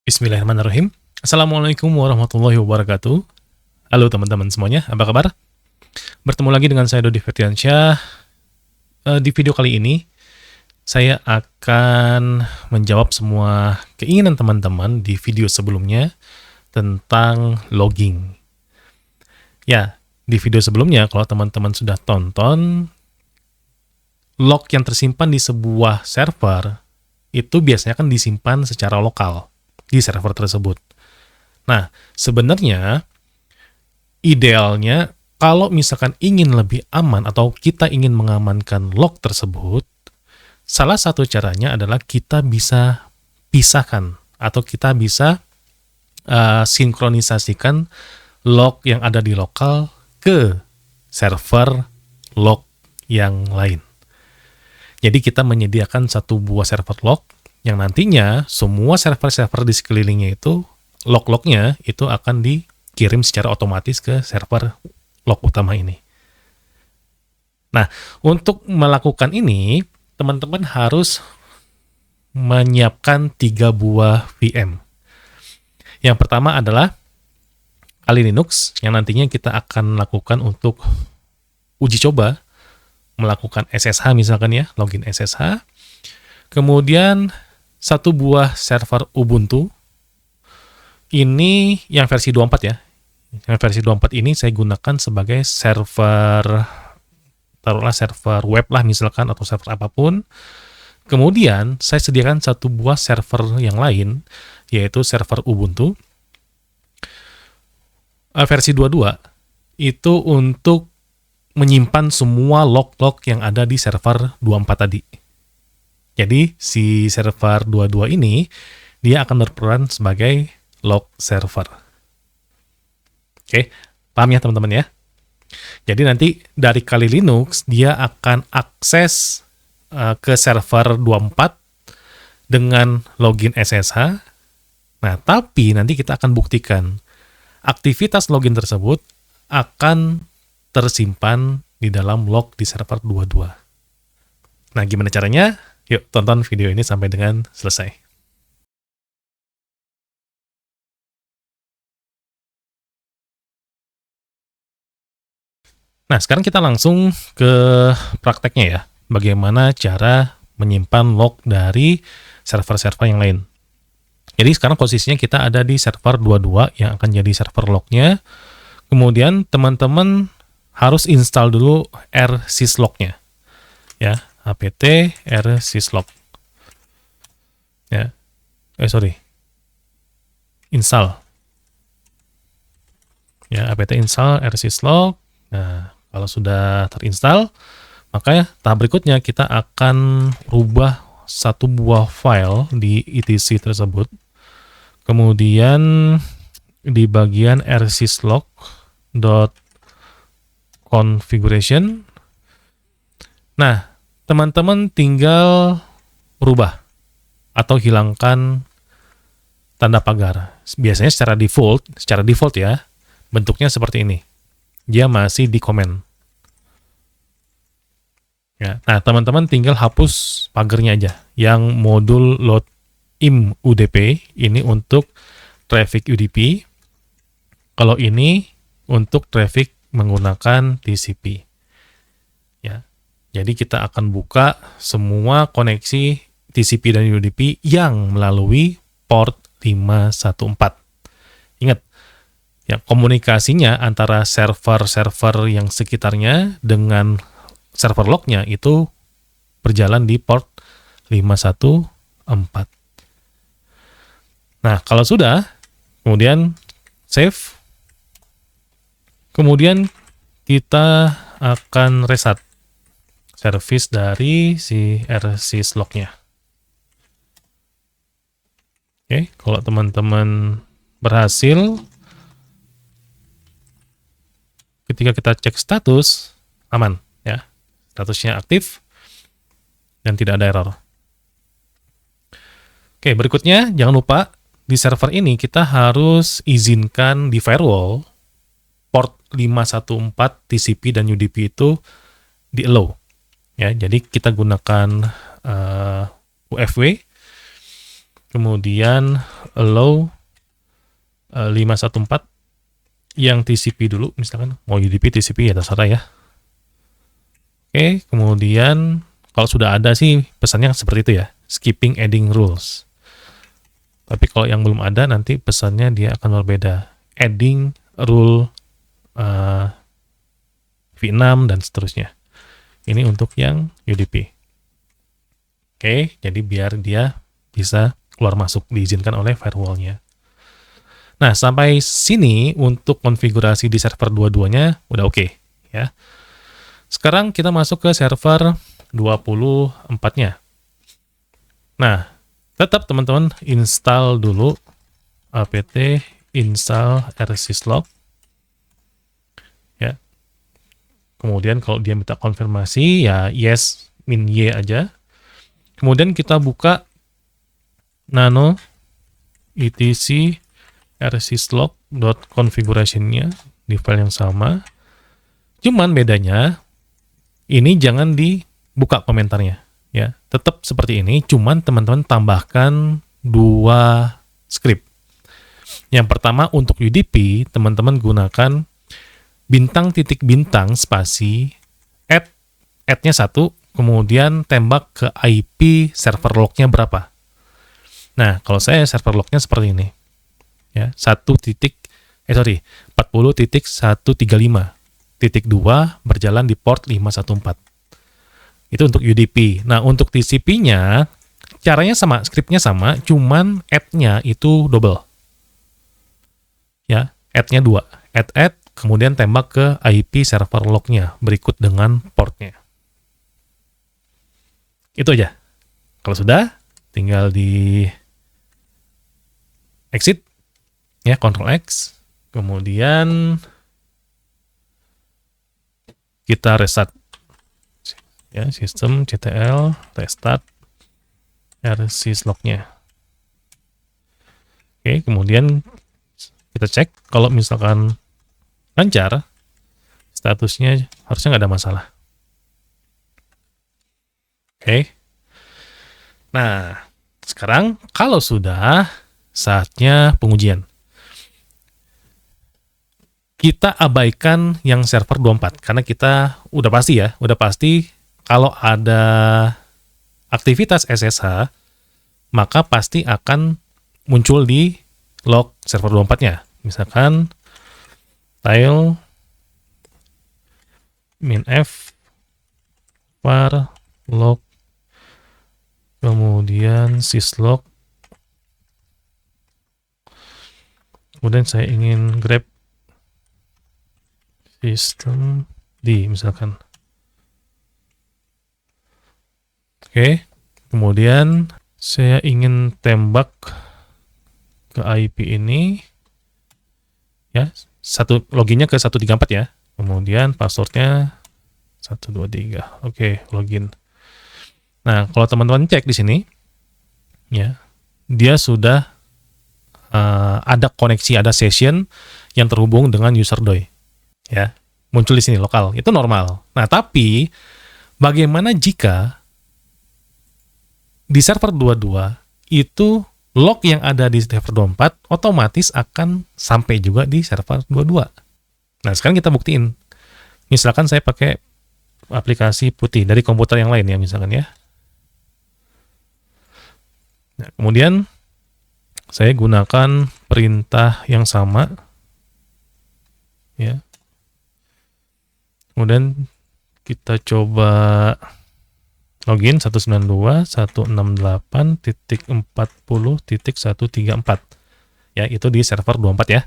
Bismillahirrahmanirrahim. Assalamualaikum warahmatullahi wabarakatuh. Halo teman-teman semuanya, apa kabar? Bertemu lagi dengan saya Dodi Firdiansyah. Di video kali ini, saya akan menjawab semua keinginan teman-teman di video sebelumnya tentang logging. Ya, di video sebelumnya, kalau teman-teman sudah tonton, log yang tersimpan di sebuah server, itu biasanya kan disimpan secara lokal di server tersebut. Nah, sebenarnya idealnya kalau misalkan ingin lebih aman atau kita ingin mengamankan log tersebut, salah satu caranya adalah kita bisa pisahkan atau kita bisa sinkronisasikan log yang ada di lokal ke server log yang lain. Jadi kita menyediakan satu buah server log yang nantinya semua server-server di sekelilingnya itu, log-lognya itu akan dikirim secara otomatis ke server log utama ini. Nah, untuk melakukan ini, teman-teman harus menyiapkan 3 buah VM. Yang pertama adalah Kali Linux, yang nantinya kita akan lakukan untuk uji coba, melakukan SSH misalkan ya, login SSH. Kemudian satu buah server Ubuntu, ini yang versi 24 ya. Yang versi 24 ini saya gunakan sebagai server, taruhlah server web lah misalkan, atau server apapun. Kemudian saya sediakan satu buah server yang lain, yaitu server Ubuntu. Versi 22, itu untuk menyimpan semua log-log yang ada di server 24 tadi. Jadi, si server 22 ini, dia akan berperan sebagai log server. Oke, paham ya teman-teman ya? Jadi nanti dari Kali Linux, dia akan akses ke server 24 dengan login SSH. Nah, tapi nanti kita akan buktikan aktivitas login tersebut akan tersimpan di dalam log di server 22. Nah, gimana caranya? Yuk, tonton video ini sampai dengan selesai. Nah, sekarang kita langsung ke prakteknya ya. Bagaimana cara menyimpan log dari server-server yang lain. Jadi sekarang posisinya kita ada di server 22 yang akan jadi server lognya. Kemudian teman-teman harus install dulu rsyslog-nya. Ya, apt rsyslog. Ya. Install. Ya, apt install rsyslog. Nah, kalau sudah terinstall, maka tahap berikutnya kita akan rubah satu buah file di etc tersebut. Kemudian di bagian rsyslog.configuration. Nah, teman-teman tinggal rubah atau hilangkan tanda pagar. Biasanya secara default ya, bentuknya seperti ini. Dia masih di komen. Ya, nah, teman-teman tinggal hapus pagarnya aja. Yang modul load im UDP ini untuk traffic UDP. Kalau ini untuk traffic menggunakan TCP. Ya. Jadi kita akan buka semua koneksi TCP dan UDP yang melalui port 514. Ingat, ya, komunikasinya antara server-server yang sekitarnya dengan server lognya itu berjalan di port 514. Nah, kalau sudah, kemudian save. Kemudian kita akan reset service dari si rsyslog-nya. Oke, kalau teman-teman berhasil, ketika kita cek status, aman ya. Statusnya aktif dan tidak ada error. Oke, berikutnya jangan lupa di server ini kita harus izinkan di firewall port 514 TCP dan UDP itu di allow. Ya, jadi kita gunakan UFW kemudian allow 514 yang TCP dulu, misalkan mau UDP TCP ya terserah ya. Oke, kemudian kalau sudah ada sih pesannya seperti itu ya, skipping adding rules. Tapi kalau yang belum ada nanti pesannya dia akan berbeda, adding rule v6 dan seterusnya. Ini untuk yang UDP. Oke, jadi biar dia bisa keluar masuk, diizinkan oleh firewall-nya. Nah, sampai sini untuk konfigurasi di server dua-duanya udah oke, ya. Sekarang kita masuk ke server 24-nya. Nah, tetap teman-teman install dulu apt install rsyslog. Ya. Kemudian kalau dia minta konfirmasi ya yes min y aja. Kemudian kita buka nano etc rsyslog.configuration-nya di file yang sama. Cuman bedanya ini jangan dibuka komentarnya ya. Tetap seperti ini, cuman teman-teman tambahkan 2 script. Yang pertama untuk UDP, teman-teman gunakan bintang titik bintang spasi add-nya 1, kemudian tembak ke IP server log-nya berapa. Nah, kalau saya server log-nya seperti ini. Ya, 40.135.2 berjalan di port 514. Itu untuk UDP. Nah, untuk TCP-nya caranya sama, script-nya sama, cuman add-nya itu double. Ya, add-nya 2. Add, kemudian tembak ke IP server log-nya berikut dengan port-nya. Itu aja. Kalau sudah, tinggal di exit. Ya, Ctrl X, kemudian kita restart ya, sistem ctl restart rsyslog-nya. Oke, kemudian kita cek kalau misalkan lancar, statusnya harusnya nggak ada masalah. Oke. Nah, sekarang kalau sudah saatnya pengujian. Kita abaikan yang server 24 karena kita udah pasti kalau ada aktivitas SSH maka pasti akan muncul di log server 24-nya. Misalkan tile -f var log kemudian syslog, kemudian saya ingin grab sistem di misalkan. Oke, kemudian saya ingin tembak ke IP ini ya, loginnya ke 134 ya. Kemudian passwordnya 123. Oke, login. Nah, kalau teman-teman cek di sini ya, dia sudah ada koneksi, ada session yang terhubung dengan user doi. Ya, muncul di sini lokal, itu normal. Nah, tapi bagaimana jika di server 22 itu log yang ada di server 24 otomatis akan sampai juga di server 22. Nah, sekarang kita buktiin. Misalkan saya pakai aplikasi putih dari komputer yang lain ya, misalkan ya. Nah, kemudian saya gunakan perintah yang sama ya. Kemudian kita coba login 192.168.40.134. Ya, itu di server 24 ya.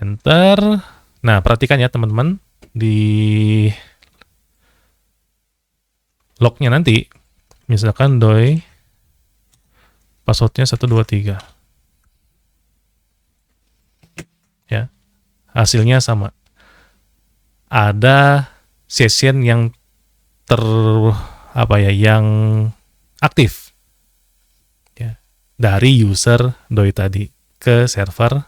Enter. Nah, perhatikan ya teman-teman, di lognya nanti, misalkan doi passwordnya 123. Ya, hasilnya sama. Ada session yang yang aktif ya, dari user doi tadi ke server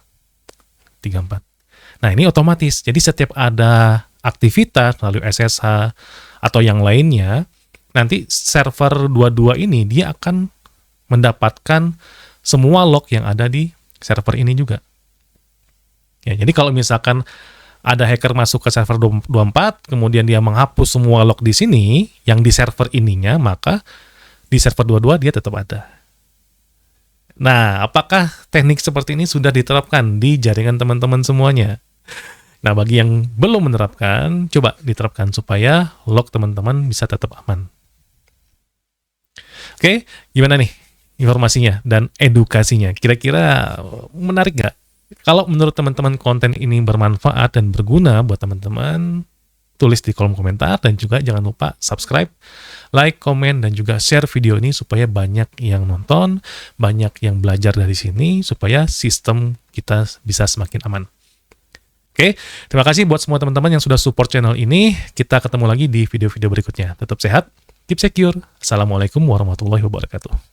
34. Nah, ini otomatis. Jadi setiap ada aktivitas melalui SSH atau yang lainnya, nanti server 22 ini dia akan mendapatkan semua log yang ada di server ini juga. Ya, jadi kalau misalkan ada hacker masuk ke server 24, kemudian dia menghapus semua log di sini, yang di server ininya, maka di server 22 dia tetap ada. Nah, apakah teknik seperti ini sudah diterapkan di jaringan teman-teman semuanya? Nah, bagi yang belum menerapkan, coba diterapkan supaya log teman-teman bisa tetap aman. Oke, gimana nih informasinya dan edukasinya? Kira-kira menarik nggak? Kalau menurut teman-teman konten ini bermanfaat dan berguna buat teman-teman, tulis di kolom komentar dan juga jangan lupa subscribe, like, komen, dan juga share video ini supaya banyak yang nonton, banyak yang belajar dari sini, supaya sistem kita bisa semakin aman. Oke, terima kasih buat semua teman-teman yang sudah support channel ini. Kita ketemu lagi di video-video berikutnya. Tetap sehat, keep secure. Assalamualaikum warahmatullahi wabarakatuh.